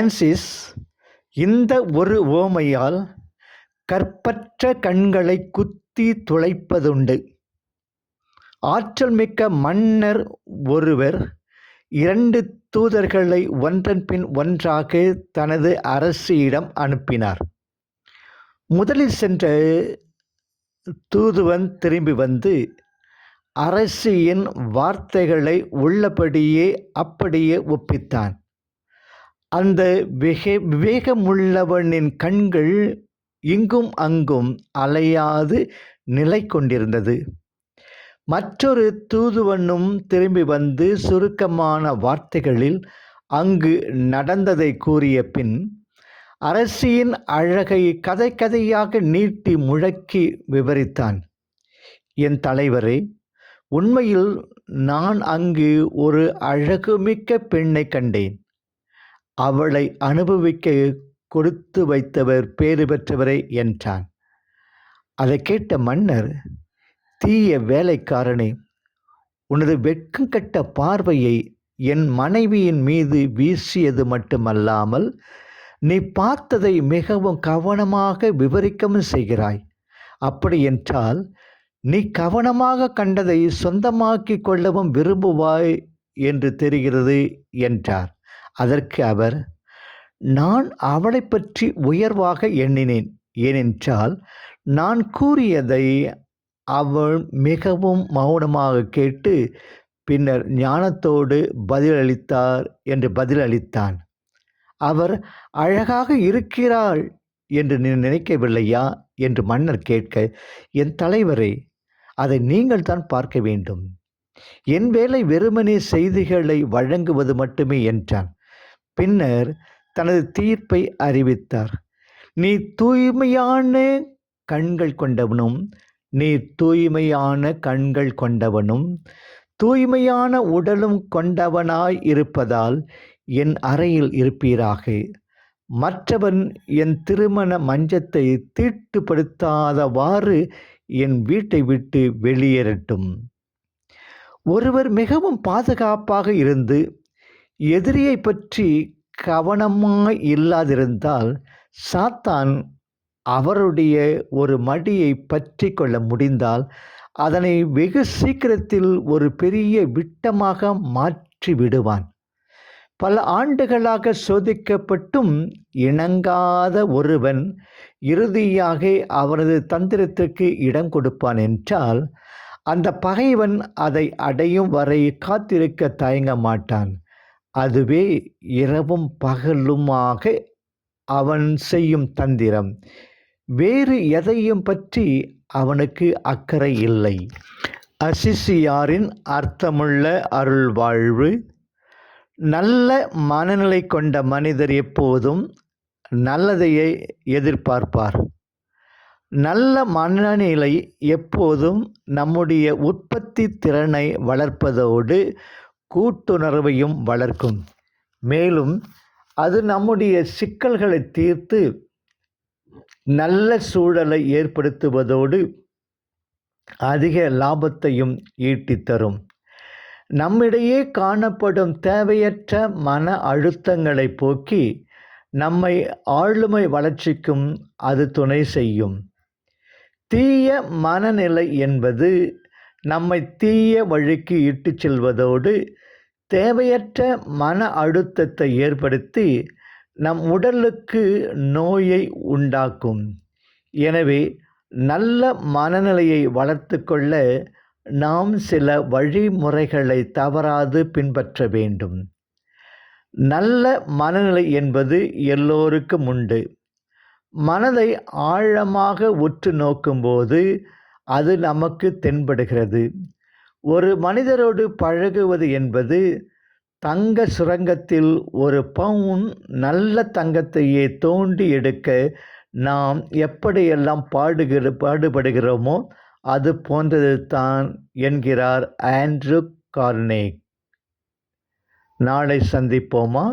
Francis இந்த ஒரு உவமையால் கற்பற்ற கண்களை குத்தி துளைப்பதுண்டு. ஆற்றல் மிக்க மன்னர் ஒருவர் 2 தூதர்களை ஒன்றன் பின் ஒன்றாக தனது அரசியிடம் அனுப்பினார். முதலில் சென்ற தூதுவன் திரும்பி வந்து அரசியின் வார்த்தைகளை உள்ளபடியே அப்படியே ஒப்பித்தான். அந்த விவேகமுள்ளவனின் கண்கள் இங்கும் அங்கும் அலையாது நிலை கொண்டிருந்தது. மற்றொரு தூதுவனும் திரும்பி வந்து சுருக்கமான வார்த்தைகளில் அங்கு நடந்ததை கூறிய பின் அரசியின் அழகை கதை கதையாக நீட்டி முழக்கி விவரித்தான். என் தலைவரே, உண்மையில் நான் அங்கு ஒரு அழகுமிக்க பெண்ணை கண்டேன். அவளை அனுபவிக்க கொடுத்து வைத்தவர் பேறு பெற்றவரே என்றான். அதை கேட்ட மன்னர், தீய வேலைக்காரனே, உனது வெட்கங்கெட்ட பார்வையை என் மனைவியின் மீது வீசியது மட்டுமல்லாமல் நீ பார்த்ததை மிகவும் கவனமாக விவரிக்கவும் செய்கிறாய். அப்படியென்றால் நீ கவனமாக கண்டதை சொந்தமாக்கி கொள்ளவும் விரும்புவாய் என்று தெரிகிறது என்றார். அதற்கு அவர், நான் அவளை பற்றி உயர்வாக எண்ணினேன். ஏனென்றால் நான் கூறியதை அவள் மிகவும் மௌனமாக கேட்டு பின்னர் ஞானத்தோடு பதிலளித்தார் என்று பதிலளித்தான். அவர், அழகாக இருக்கிறாள் என்று நீ நினைக்கவில்லையா என்று மன்னர் கேட்க, என் தலைவரே, அதை நீங்கள் தான் பார்க்க வேண்டும். என் வேலை வெறுமனே செய்திகளை வழங்குவது மட்டுமே என்றான். பின்னர் தனது தீர்ப்பை அறிவித்தார். நீ தூய்மையான கண்கள் கொண்டவனும் தூய்மையான உடலும் கொண்டவனாய் இருப்பதால் என் அறையில் இருப்பீராக. மற்றவன் என் திருமண மஞ்சத்தை தீட்டுப்படுத்தாதவாறு என் வீட்டை விட்டு வெளியேறட்டும். ஒருவர் மிகவும் பாதுகாப்பாக இருந்து எதிரியை பற்றி கவனமாய் இல்லாதிருந்தால் சாத்தான் அவருடைய ஒரு மடியை பற்றி கொள்ள முடிந்தால் அதனை வெகு சீக்கிரத்தில் ஒரு பெரிய விட்டமாக மாற்றி விடுவான். பல ஆண்டுகளாக சோதிக்கப்பட்டும் இணங்காத ஒருவன் இறுதியாக அவனது தந்திரத்திற்கு இடம் கொடுப்பான் என்றால் அந்த பகைவன் அதை அடையும் வரை காத்திருக்க தயங்க மாட்டான். அதுவே இரவும் பகலுமாக அவன் செய்யும் தந்திரம். வேறு எதையும் பற்றி அவனுக்கு அக்கறை இல்லை. அசிசியாரின் அர்த்தமுள்ள அருள்வாழ்வு. நல்ல மனநிலை கொண்ட மனிதர் எப்போதும் நல்லதையே எதிர்பார்ப்பார். நல்ல மனநிலை எப்போதும் நம்முடைய உற்பத்தி திறனை வளர்ப்பதோடு கூட்டுணர்வையும் வளர்க்கும். மேலும் அது நம்முடைய சிக்கல்களை தீர்த்து நல்ல சூழலை ஏற்படுத்துவதோடு அதிக லாபத்தையும் ஈட்டித்தரும். நம்மிடையே காணப்படும் தேவையற்ற மன அழுத்தங்களை போக்கி நம்மை ஆளுமை வளர்ச்சிக்கும் அது துணை செய்யும். தீய மனநிலை என்பது நம்மை தீய வழிக்கு இட்டுச் செல்வதோடு தேவையற்ற மன அழுத்தத்தை ஏற்படுத்தி நம் உடலுக்கு நோயை உண்டாக்கும். எனவே நல்ல மனநிலையை வளர்த்து கொள்ள நாம் சில வழிமுறைகளை தவறாது பின்பற்ற வேண்டும். நல்ல மனநிலை என்பது எல்லோருக்கும் உண்டு. மனதை ஆழமாக உற்று நோக்கும்போது அது நமக்கு தென்படுகிறது. ஒரு மனிதரோடு பழகுவது என்பது தங்க சுரங்கத்தில் ஒரு பவுன் நல்ல தங்கத்தையே தோண்டி எடுக்க நாம் எப்படியெல்லாம் பாடுபடுகிறோமோ அது போன்றது தான் என்கிறார் ஆண்ட்ரூ கார்னேக். நாளை சந்திப்போமா?